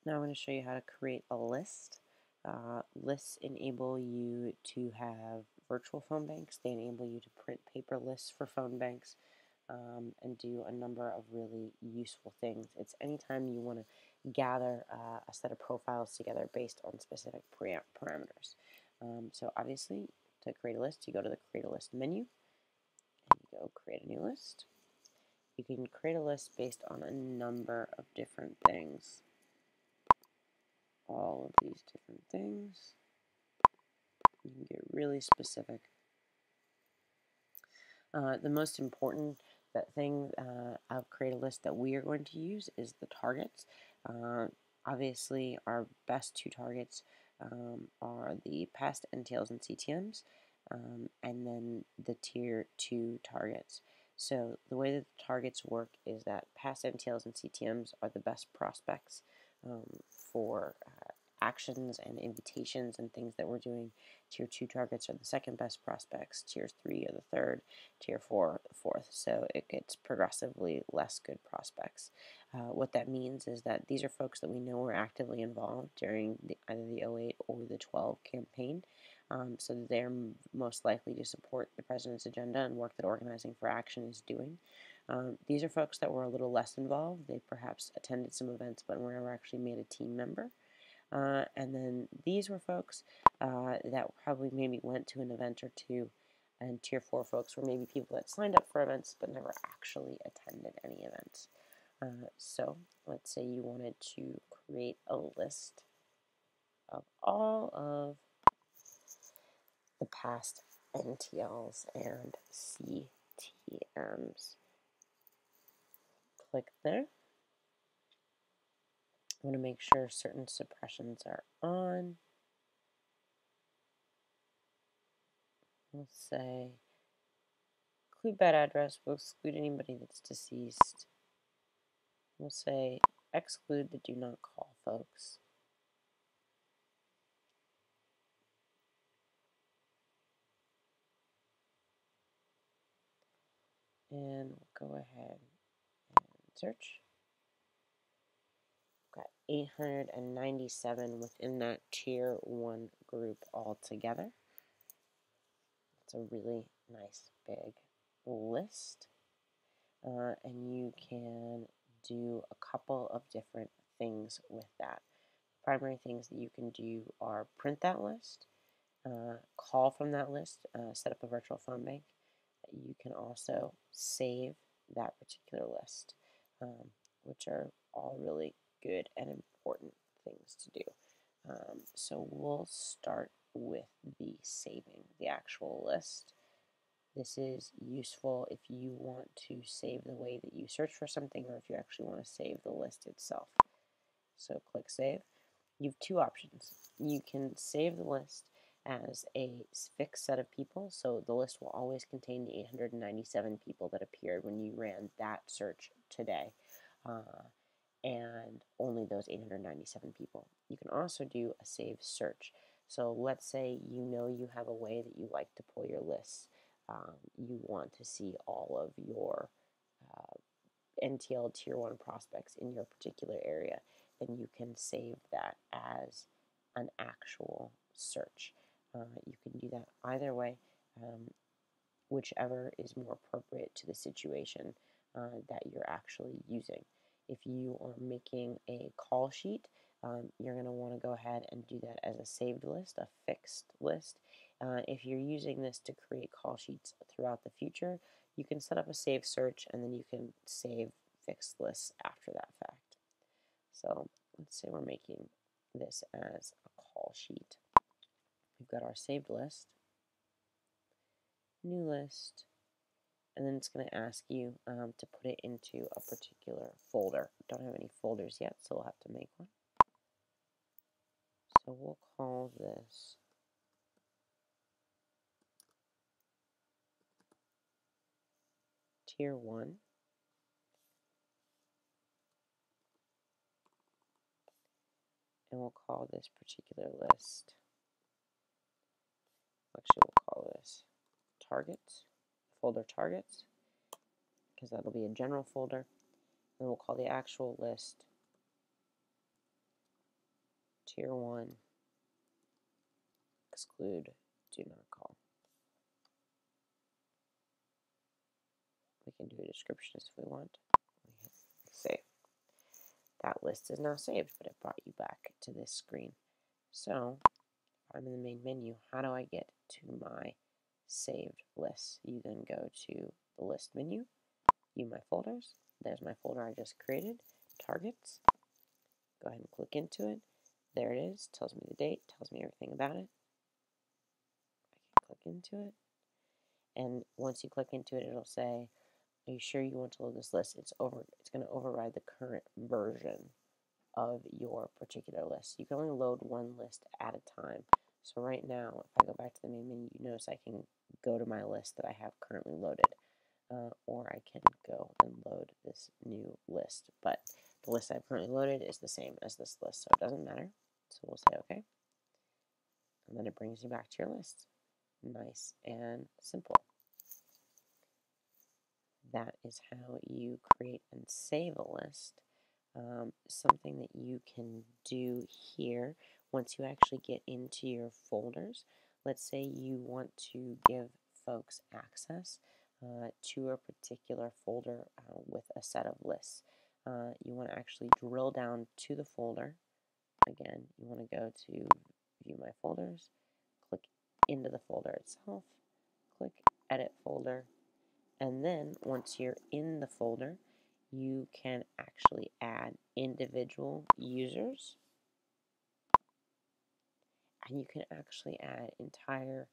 Now I'm going to show you how to create a list. Lists enable you to have virtual phone banks. They enable you to print paper lists for phone banks and do a number of really useful things. It's anytime you want to gather a set of profiles together based on specific parameters. So obviously, to create a list, you go to the Create a List menu and you go Create a New List. You can create a list based on a number of different things. All of these different things. You can get really specific. The most important thing of Create a List that we are going to use is the targets. Obviously, our best two targets are the past NTLs and CTMs, and then the tier 2 targets. So the way that the targets work is that past NTLs and CTMs are the best prospects for actions and invitations and things that we're doing. Tier 2 targets are the second best prospects, Tier 3 are the third, Tier 4 the fourth, so it gets progressively less good prospects. What that means is that these are folks that we know are actively involved during either the 08 or the 12 campaign, so they're most likely to support the President's agenda and work that Organizing for Action is doing. These are folks that were a little less involved. They perhaps attended some events but were never actually made a team member. And then these were folks that probably maybe went to an event or two, and Tier 4 folks were maybe people that signed up for events but never actually attended any events. So let's say you wanted to create a list of all of the past NTLs and CTMs. Click there. I want to make sure certain suppressions are on. We'll say include bad address. We'll exclude anybody that's deceased. We'll say exclude the do not call folks. And we'll go ahead and search. We've got 897 within that Tier 1 group altogether. It's a really nice big list. And you can do a couple of different things with that. Primary things that you can do are print that list, call from that list, set up a virtual phone bank. You can also save that particular list, which are all really good and important things to do. So we'll start with the saving the actual list. This is useful if you want to save the way that you search for something or if you actually want to save the list itself. So click Save. You have two options. You can save the list as a fixed set of people, so the list will always contain the 897 people that appeared when you ran that search today, and only those 897 people. You can also do a save search. So let's say you know you have a way that you like to pull your lists. You want to see all of your NTL Tier 1 prospects in your particular area, then you can save that as an actual search. You can do that either way, whichever is more appropriate to the situation that you're actually using. If you are making a call sheet, you're going to want to go ahead and do that as a saved list, a fixed list. If you're using this to create call sheets throughout the future, you can set up a save search and then you can save fixed lists after that fact. So let's say we're making this as a call sheet. We've got our saved list, new list, and then it's going to ask you to put it into a particular folder. Don't have any folders yet, so we'll have to make one. So we'll call this Tier 1. And we'll call this particular list, actually we'll call this targets, folder targets, because that'll be a general folder. And we'll call the actual list tier 1, exclude, do not call. We can do a description if we want. We hit save. That list is now saved, but it brought you back to this screen. So, if I'm in the main menu, how do I get to my saved list? You then go to the list menu, view my folders. There's my folder I just created, targets. Go ahead and click into it. There it is, tells me the date, tells me everything about it. I can click into it. And once you click into it, it'll say, are you sure you want to load this list? It's going to override the current version of your particular list. You can only load one list at a time. So right now, if I go back to the main menu, you notice I can go to my list that I have currently loaded. Or I can go and load this new list. But the list I've currently loaded is the same as this list, so it doesn't matter. So we'll say OK. And then it brings you back to your list. Nice and simple. That is how you create and save a list. Something that you can do here once you actually get into your folders. Let's say you want to give folks access to a particular folder with a set of lists. You want to actually drill down to the folder. Again, you want to go to View My Folders, click into the folder itself, click Edit Folder, and then once you're in the folder, you can actually add individual users, and you can actually add entire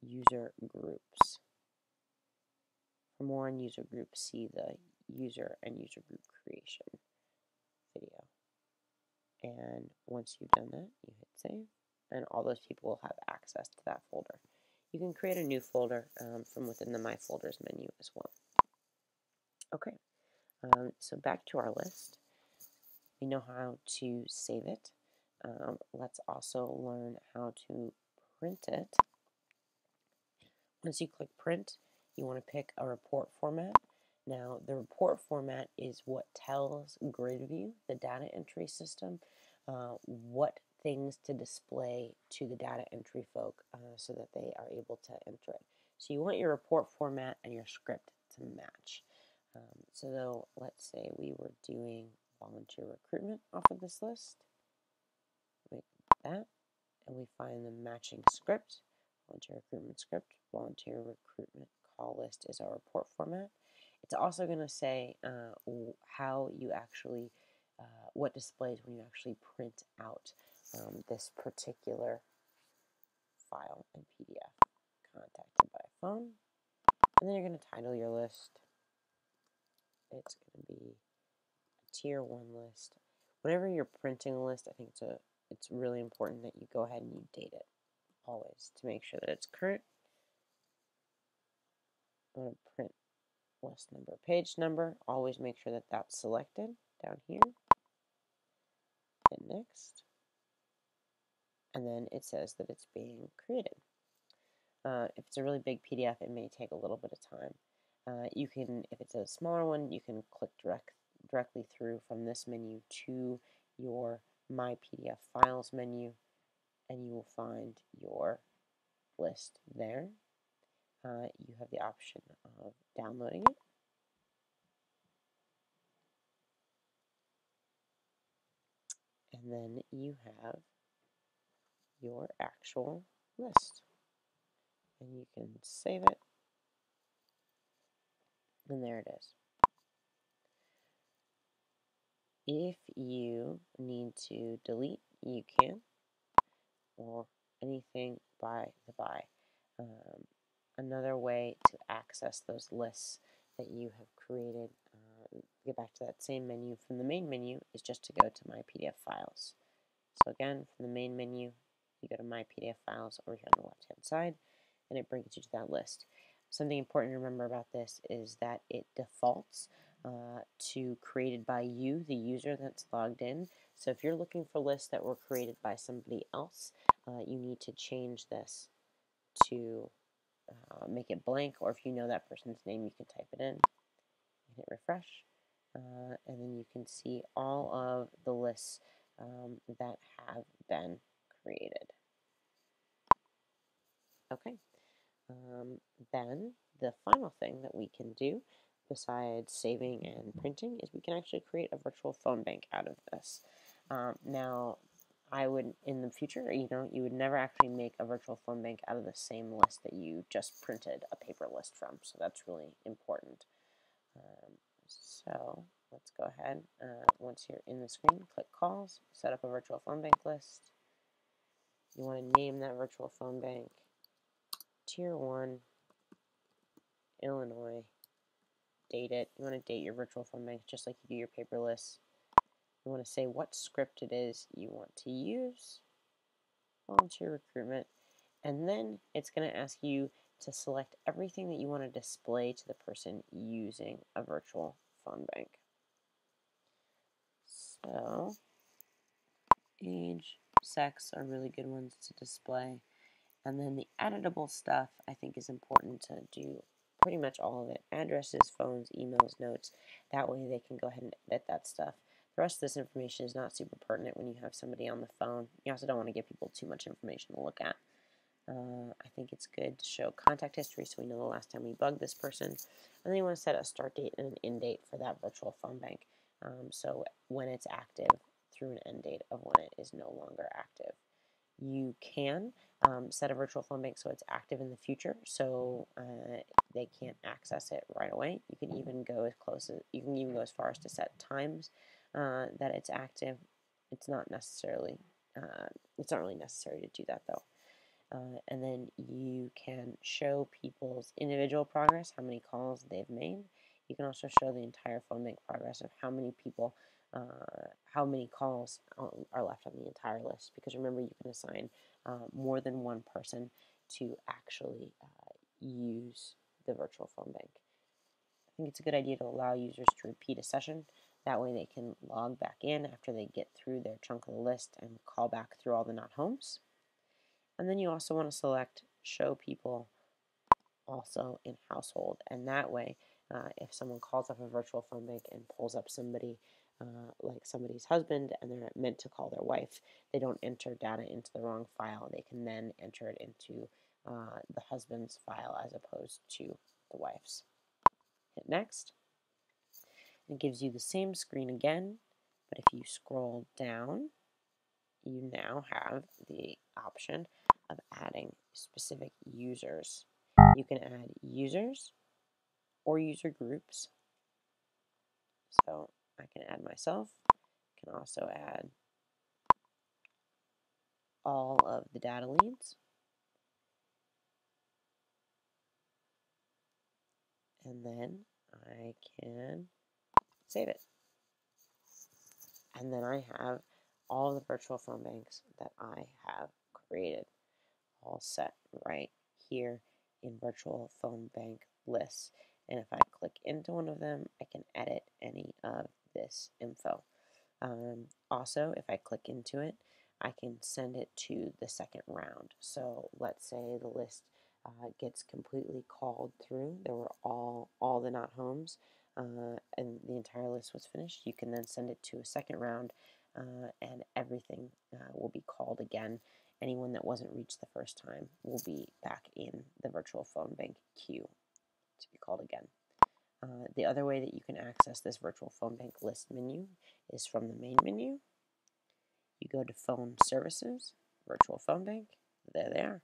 user groups. For more on user groups, see the user and user group creation video. And once you've done that, you hit save, and all those people will have access to that folder. You can create a new folder from within the My Folders menu as well. Okay, so back to our list. We know how to save it. Let's also learn how to print it. Once you click print, you want to pick a report format. Now, the report format is what tells GridView, the data entry system, what things to display to the data entry folk so that they are able to enter it. So you want your report format and your script to match. So let's say we were doing volunteer recruitment off of this list. We click that, and we find the matching script. Volunteer recruitment script, volunteer recruitment call list is our report format. It's also going to say how you actually, what displays when you actually print out this particular file in PDF. Contacted by phone, and then you're going to title your list. It's going to be a tier 1 list. Whenever you're printing a list, I think it's really important that you go ahead and you date it always to make sure that it's current. I'm going to print list number, page number. Always make sure that that's selected down here. Hit next. And then it says that it's being created. If it's a really big PDF, it may take a little bit of time. You can, if it's a smaller one, you can click directly through from this menu to your My PDF Files menu, and you will find your list there. You have the option of downloading it. And then you have your actual list. And you can save it. And there it is. If you need to delete, you can, or anything by the by. Another way to access those lists that you have created, get back to that same menu from the main menu, is just to go to My PDF Files. So again, from the main menu, you go to My PDF Files over here on the left-hand side, and it brings you to that list. Something important to remember about this is that it defaults to created by you, the user that's logged in. So if you're looking for lists that were created by somebody else, you need to change this to make it blank, or if you know that person's name, you can type it in, hit refresh, and then you can see all of the lists that have been created. Okay, then the final thing that we can do besides saving and printing is we can actually create a virtual phone bank out of this. Now, I would, in the future, you would never actually make a virtual phone bank out of the same list that you just printed a paper list from, so that's really important. So let's go ahead. Once you're in the screen, click Calls, set up a virtual phone bank list. You want to name that virtual phone bank Tier 1 Illinois. Date it. You want to date your virtual phone bank just like you do your paper lists. You want to say what script it is you want to use, volunteer recruitment, and then it's going to ask you to select everything that you want to display to the person using a virtual phone bank. So, age, sex are really good ones to display. And then the editable stuff I think is important to do pretty much all of it. Addresses, phones, emails, notes. That way they can go ahead and edit that stuff. The rest of this information is not super pertinent when you have somebody on the phone. You also don't want to give people too much information to look at. I think it's good to show contact history so we know the last time we bugged this person. And then you want to set a start date and an end date for that virtual phone bank. So when it's active through an end date of when it is no longer active. You can set a virtual phone bank so it's active in the future, so they can't access it right away. You can even go as far as to set times that it's active. It's not really necessary to do that though. And then you can show people's individual progress, how many calls they've made. You can also show the entire phone bank progress of how many people, how many calls are left on the entire list. Because remember, you can assign more than one person to actually use the virtual phone bank. I think it's a good idea to allow users to repeat a session. That way they can log back in after they get through their chunk of the list and call back through all the not homes. And then you also want to select show people also in household. And that way, if someone calls up a virtual phone bank and pulls up somebody like somebody's husband and they're meant to call their wife, they don't enter data into the wrong file. They can then enter it into the husband's file as opposed to the wife's. Hit next. It gives you the same screen again, but if you scroll down, you now have the option of adding specific users. You can add users or user groups. So I can add myself. I can also add all of the data leads. And then I can save it. And then I have all the virtual phone banks that I have created all set right here in virtual phone bank lists. And if I click into one of them, I can edit any of this info. Also, if I click into it, I can send it to the second round. So let's say the list gets completely called through. There were all the not homes, and the entire list was finished. You can then send it to a second round, and everything will be called again. Anyone that wasn't reached the first time will be back in the virtual phone bank queue to be called again. The other way that you can access this virtual phone bank list menu is from the main menu. You go to Phone Services, Virtual Phone Bank. There they are.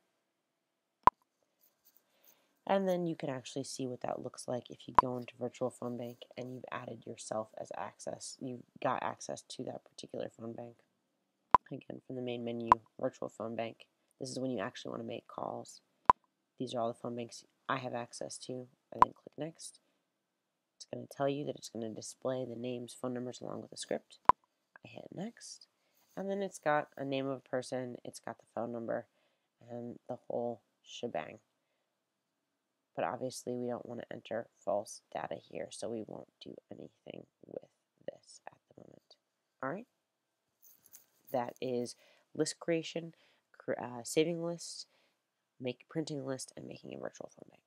And then you can actually see what that looks like if you go into Virtual Phone Bank and you've added yourself as access. You've got access to that particular phone bank. Again, from the main menu, Virtual Phone Bank. This is when you actually want to make calls. These are all the phone banks I have access to. I then click Next. It's going to tell you that it's going to display the names, phone numbers along with the script. I hit Next. And then it's got a name of a person, it's got the phone number, and the whole shebang. But obviously we don't want to enter false data here, so we won't do anything with this at the moment. Alright, that is list creation, saving lists, printing a list, and making a virtual phone bank.